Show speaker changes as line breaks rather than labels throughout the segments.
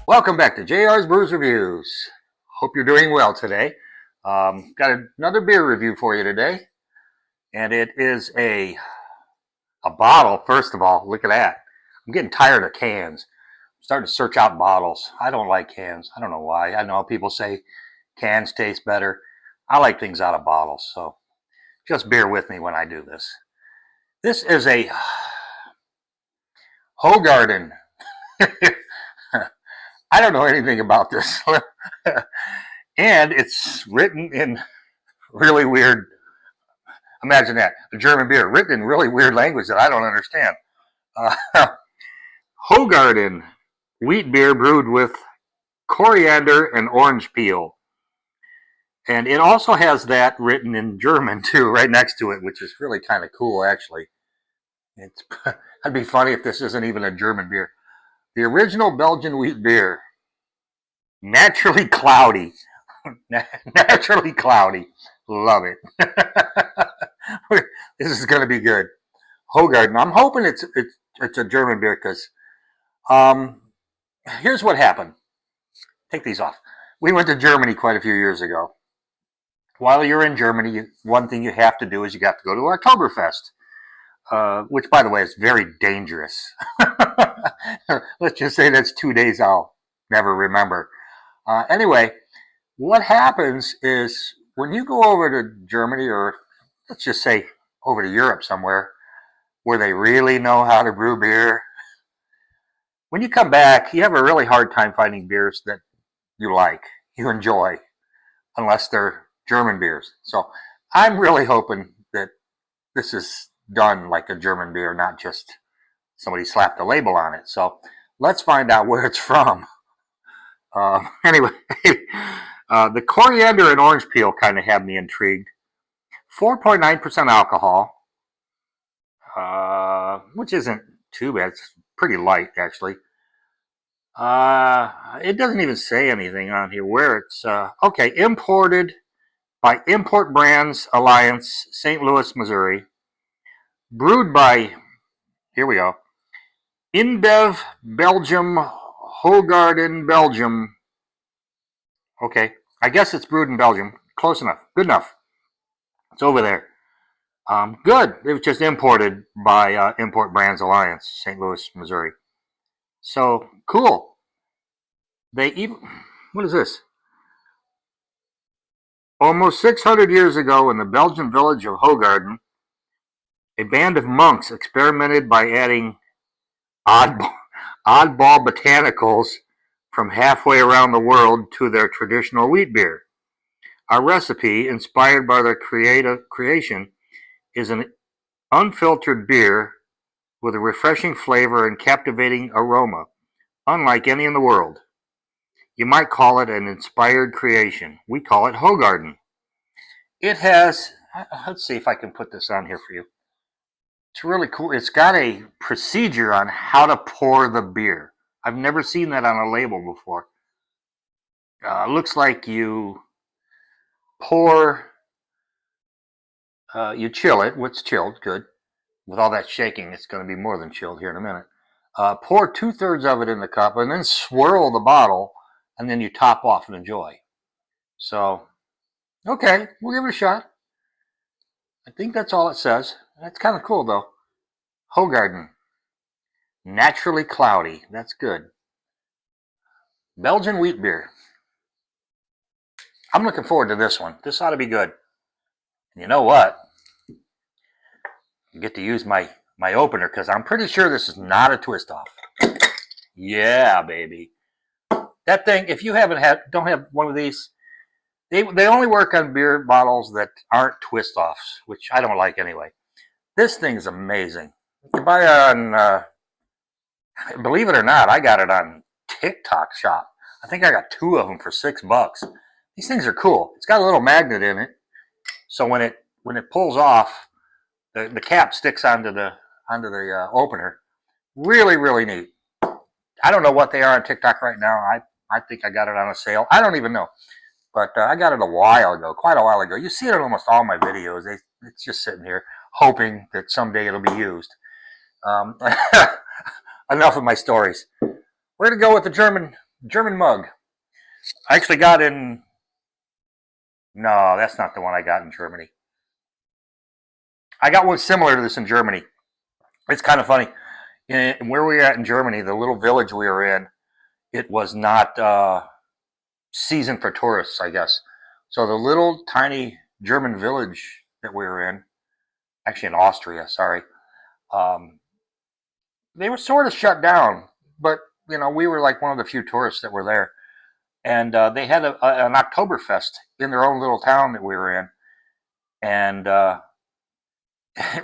Welcome back to JR's Brews Reviews. Hope you're doing well today. Got another beer review for you today, and it is a bottle. First of all, look at that. I'm getting tired of cans. I'm starting to search out bottles. I don't like cans. I don't know why. I know people say cans taste better. I like things out of bottles, so just bear with me when I do this. This is a Hoegaarden. I don't know anything about this. And it's written in really weird, imagine that, a German beer, written in really weird language that I don't understand. Hoegaarden wheat beer brewed with coriander and orange peel. And it also has that written in German, too, right next to it, which is really kind of cool, actually. It'd be funny if this isn't even a German beer. The original Belgian wheat beer, naturally cloudy. Naturally cloudy. Love it. This is going to be good. Hoegaarden. I'm hoping it's a German beer because here's what happened. Take these off. We went to Germany quite a few years ago. While you're in Germany, one thing you have to do is you have to go to Oktoberfest, which, by the way, is very dangerous. Let's just say that's 2 days I'll never remember. Anyway, what happens is when you go over to Germany, or let's just say over to Europe somewhere, where they really know how to brew beer, when you come back, you have a really hard time finding beers that you like, you enjoy, unless they're German beers. So I'm really hoping that this is done like a German beer, not just somebody slapped a label on it. So let's find out where it's from. Anyway, the coriander and orange peel kind of have me intrigued. 4.9% alcohol, which isn't too bad. It's pretty light, actually. It doesn't even say anything on here where it's, okay, imported by Import Brands Alliance, St. Louis, Missouri. Brewed by, here we go, Inbev, Belgium, Hoegaarden, Belgium. Okay, I guess it's brewed in Belgium. Close enough. Good enough. It's over there. Good. It was just imported by Import Brands Alliance, St. Louis, Missouri. So, cool. They even, what is this? Almost 600 years ago in the Belgian village of Hoegaarden, a band of monks experimented by adding oddball botanicals from halfway around the world to their traditional wheat beer. Our recipe, inspired by their creation, is an unfiltered beer with a refreshing flavor and captivating aroma, unlike any in the world. You might call it an inspired creation. We call it Hoegaarden. It has, let's see if I can put this on here for you. It's really cool. It's got a procedure on how to pour the beer. I've never seen that on a label before. Looks like you pour, you chill it. What's chilled? Good. With all that shaking, it's going to be more than chilled here in a minute. Pour 2/3 of it in the cup and then swirl the bottle, and then you top off and enjoy. So, okay, we'll give it a shot. I think that's all it says. That's kind of cool, though. Hoegaarden. Naturally cloudy. That's good. Belgian wheat beer. I'm looking forward to this one. This ought to be good. And you know what? You get to use my opener because I'm pretty sure this is not a twist off. Yeah, baby. That thing, if you don't have one of these, they only work on beer bottles that aren't twist offs, which I don't like anyway. This thing is amazing. You can buy it on, believe it or not, I got it on TikTok Shop. I think I got 2 of them for $6. These things are cool. It's got a little magnet in it, so when it pulls off, the cap sticks onto the opener. Really, really neat. I don't know what they are on TikTok right now. I think I got it on a sale. I don't even know. But I got it a while ago, quite a while ago. You see it in almost all my videos. It's just sitting here hoping that someday it'll be used. Enough of my stories. We're going to go with the German German mug. I actually got in. No, that's not the one I got in Germany. I got one similar to this in Germany. It's kind of funny. Where we were at in Germany, the little village we were in, it was not season for tourists, I guess. So the little tiny German village that we were in, actually in Austria, sorry, um, they were sort of shut down, but we were like one of the few tourists that were there, and they had an Oktoberfest in their own little town that we were in, and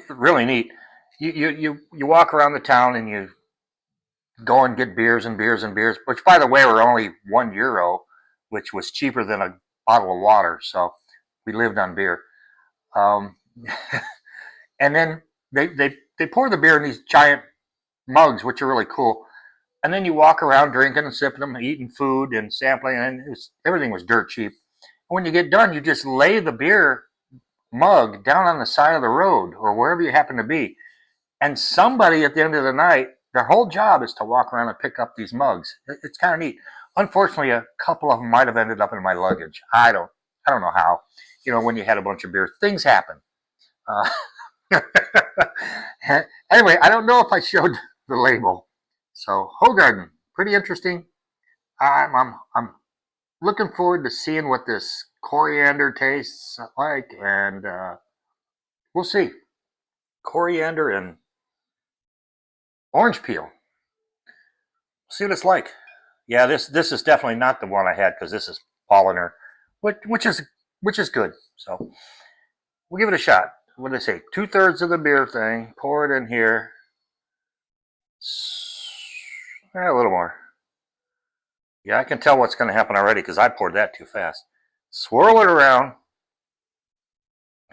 really neat. You walk around the town and you go and get beers and beers and beers, which by the way were only €1, which was cheaper than a bottle of water. So we lived on beer. Um, and then they pour the beer in these giant mugs, which are really cool. And then you walk around drinking and sipping them, eating food and sampling, and everything was dirt cheap. When you get done, you just lay the beer mug down on the side of the road or wherever you happen to be. And somebody at the end of the night, their whole job is to walk around and pick up these mugs. It's kind of neat. Unfortunately, a couple of them might have ended up in my luggage. I don't know how. When you had a bunch of beer, things happen. Uh, anyway, I don't know if I showed the label. So Hoegaarden, pretty interesting. I'm looking forward to seeing what this coriander tastes like, and we'll see. Coriander and orange peel. See what it's like. Yeah, this is definitely not the one I had because this is Polliner, which is good. So we'll give it a shot. What did I say? 2/3 of the beer thing. Pour it in here. A little more. Yeah, I can tell what's going to happen already because I poured that too fast. Swirl it around.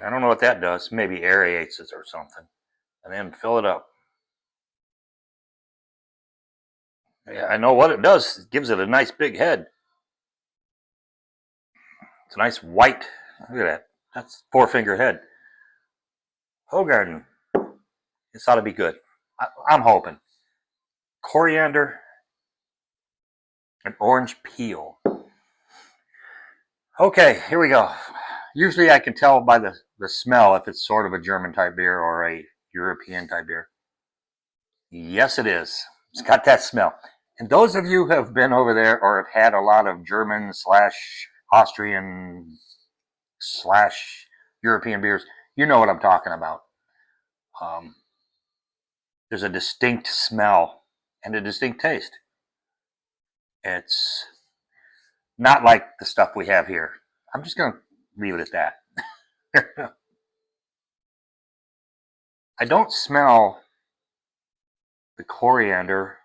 I don't know what that does. Maybe aerates it or something. And then fill it up. Yeah, I know what it does. It gives it a nice big head. It's a nice white. Look at that. That's 4-finger head. Hoegaarden. This ought to be good. I'm hoping. Coriander and orange peel. Okay, here we go. Usually I can tell by the smell if it's sort of a German type beer or a European type beer. Yes, it is. It's got that smell. And those of you who have been over there or have had a lot of German slash Austrian slash European beers, you know what I'm talking about. Um, there's a distinct smell and a distinct taste. It's not like the stuff we have here. I'm just going to leave it at that. I don't smell the coriander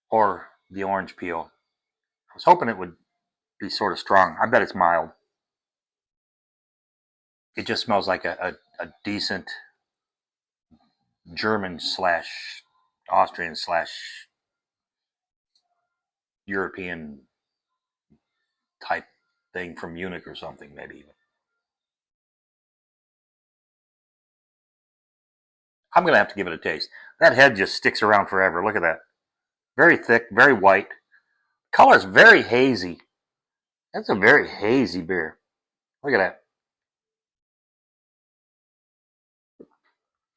or the orange peel. I was hoping it would be sort of strong. I bet it's mild. It just smells like a decent German slash Austrian slash European type thing from Munich or something, maybe. I'm going to have to give it a taste. That head just sticks around forever. Look at that. Very thick, very white. Color's very hazy. That's a very hazy beer. Look at that.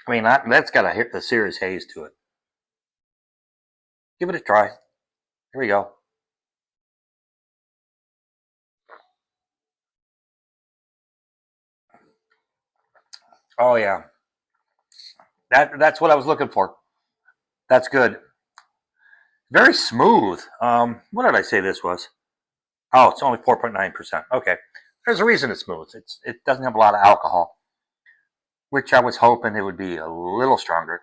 I mean, that's got a serious haze to it. Give it a try. Here we go. Oh yeah, that's what I was looking for. That's good. Very smooth. What did I say this was? Oh, it's only 4.9%. Okay, there's a reason it's smooth. It doesn't have a lot of alcohol, which I was hoping it would be a little stronger.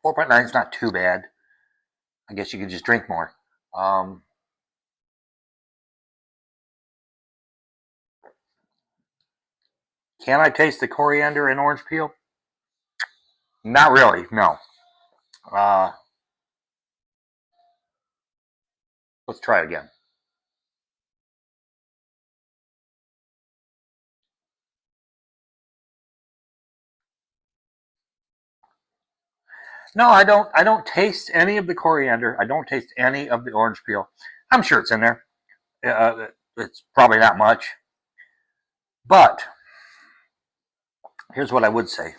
4.9 is not too bad. I guess you could just drink more. Um, can I taste the coriander and orange peel? Not really. No. Uh, let's try it again. No, I don't. I don't taste any of the coriander. I don't taste any of the orange peel. I'm sure it's in there. It's probably not much, but here's what I would say: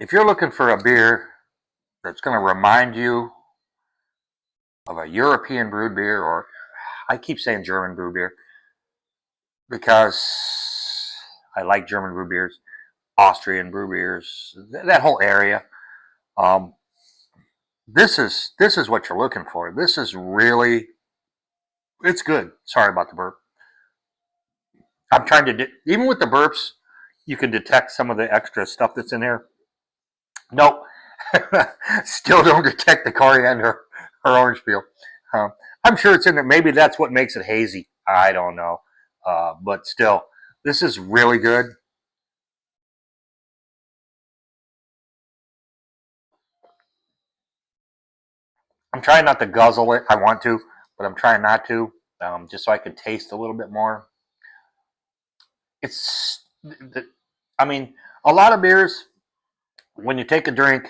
if you're looking for a beer that's going to remind you of a European brewed beer, or I keep saying German brewed beer because I like German brew beers, Austrian brew beers, that whole area. Um, this is what you're looking for. This is really, it's good. Sorry about the burp. I'm trying to even with the burps, you can detect some of the extra stuff that's in there. Nope, still don't detect the coriander or orange peel. Um, I'm sure it's in there. Maybe that's what makes it hazy. I don't know, but still, this is really good. I'm trying not to guzzle it. I want to, but I'm trying not to, just so I can taste a little bit more. It's, I mean, a lot of beers, when you take a drink,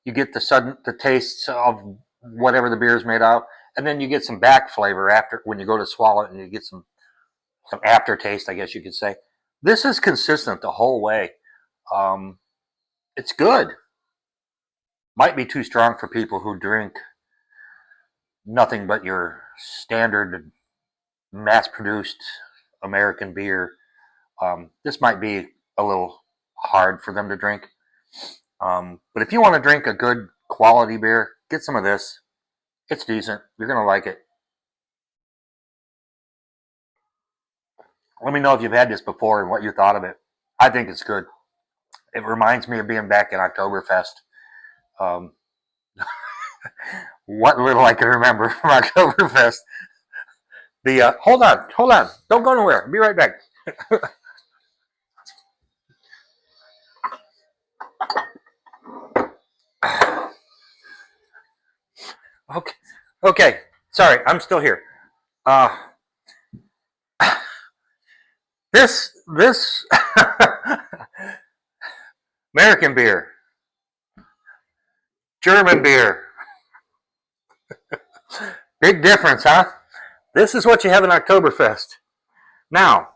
you get the tastes of whatever the beer is made of, and then you get some back flavor after when you go to swallow it, and you get some aftertaste, I guess you could say. This is consistent the whole way. Um, it's good. Might be too strong for people who drink nothing but your standard mass-produced American beer. This might be a little hard for them to drink. But if you want to drink a good quality beer, get some of this. It's decent. You're going to like it. Let me know if you've had this before and what you thought of it. I think it's good. It reminds me of being back in Oktoberfest. Um, what little I can remember from Oktoberfest. Hold on, don't go nowhere. Be right back. Okay, okay. Sorry, I'm still here. Uh, this American beer, German beer, big difference, huh? This is what you have in Oktoberfest. Now,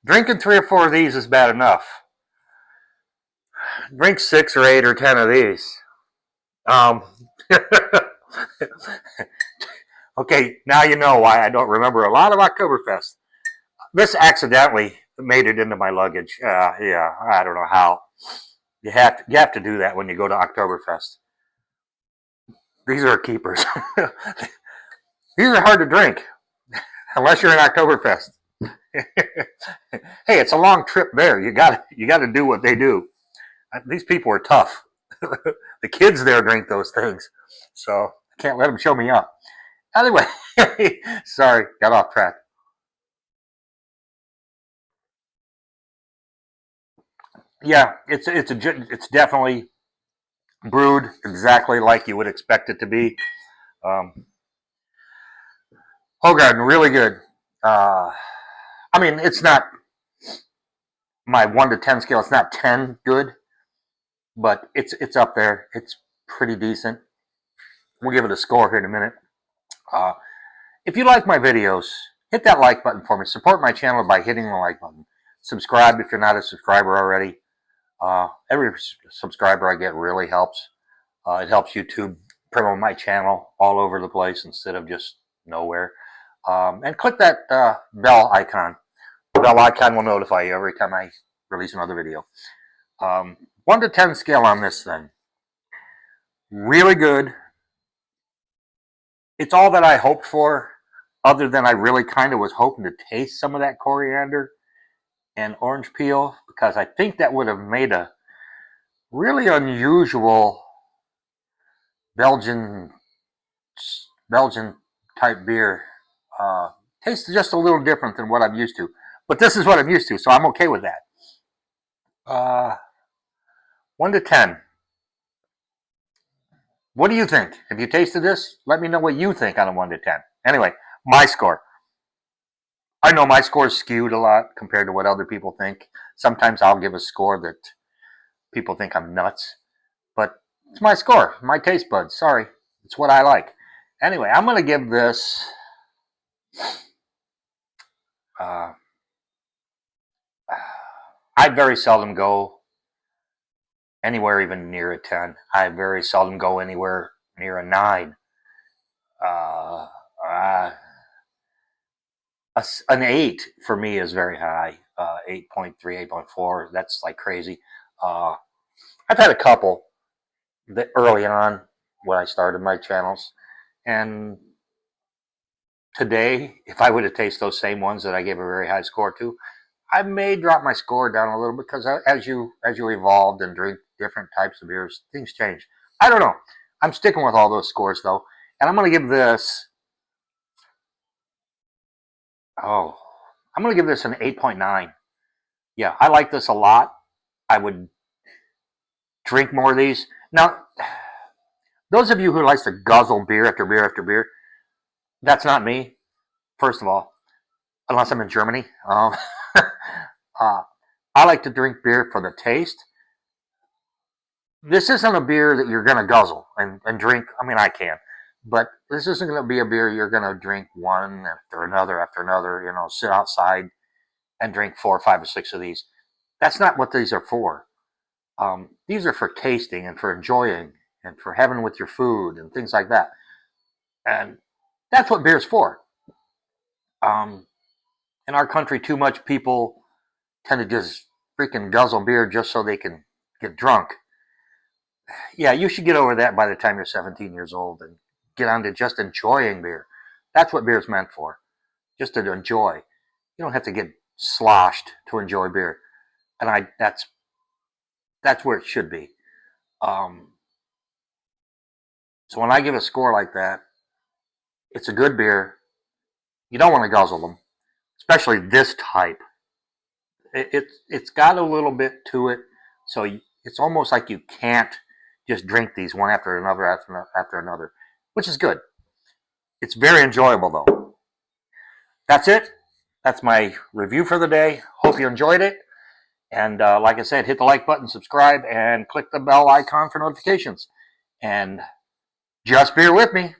drinking 3 or 4 of these is bad enough. Drink 6 or 8 or 10 of these. Um, okay, now you know why I don't remember a lot of Oktoberfest. This accidentally made it into my luggage. Yeah, I don't know how. You have to do that when you go to Oktoberfest. These are keepers. These are hard to drink unless you're in Oktoberfest. Hey, it's a long trip there. You got to do what they do. These people are tough. The kids there drink those things, so I can't let them show me up. Anyway, sorry, got off track. Yeah, it's definitely brewed exactly like you would expect it to be. Um, Hoegaarden, really good. Uh, I mean, it's not my 1 to 10 scale. It's not 10 good, but it's up there. It's pretty decent. We'll give it a score here in a minute. Uh, if you like my videos, hit that like button for me. Support my channel by hitting the like button. Subscribe if you're not a subscriber already. Every subscriber I get really helps. It helps YouTube promote my channel all over the place instead of just nowhere. And click that bell icon. The bell icon will notify you every time I release another video. 1 to 10 scale on this thing. Really good. It's all that I hoped for, other than I really kind of was hoping to taste some of that coriander and orange peel, because I think that would have made a really unusual Belgian Belgian type beer. Tastes just a little different than what I'm used to, but this is what I'm used to, so I'm okay with that. Uh, 1 to 10. What do you think? Have you tasted this? Let me know what you think on a 1 to 10. Anyway, my score. I know my score is skewed a lot compared to what other people think. Sometimes I'll give a score that people think I'm nuts, but it's my score, my taste buds. Sorry, it's what I like. Anyway, I'm going to give this. Uh, I very seldom go anywhere even near a 10. I very seldom go anywhere near a 9. Uh, uh, an 8 for me is very high. 8.3, 8.4. That's like crazy. Uh, I've had a couple that early on when I started my channels, and today, if I were to taste those same ones that I gave a very high score to, I may drop my score down a little bit because as you evolved and drink different types of beers, things change. I don't know. I'm sticking with all those scores though, and I'm going to give this. Oh, I'm going to give this an 8.9. Yeah, I like this a lot. I would drink more of these. Now, those of you who likes to guzzle beer after beer after beer, that's not me. First of all, unless I'm in Germany, uh, I like to drink beer for the taste. This isn't a beer that you're going to guzzle and drink. I mean, I can, but this isn't going to be a beer you're going to drink one after another, sit outside and drink 4, 5, or 6 of these. That's not what these are for. These are for tasting and for enjoying and for having with your food and things like that. And that's what beer's for. In our country, too much people tend to just freaking guzzle beer just so they can get drunk. Yeah, you should get over that by the time you're 17 years old and get on to just enjoying beer. That's what beer's meant for, just to enjoy. You don't have to get sloshed to enjoy beer, and that's where it should be. So when I give a score like that, it's a good beer. You don't want to guzzle them, especially this type. It's got a little bit to it, so it's almost like you can't just drink these one after another after another, which is good. It's very enjoyable though. That's it. That's my review for the day. Hope you enjoyed it. And like I said, hit the like button, subscribe, and click the bell icon for notifications. And just beer with me.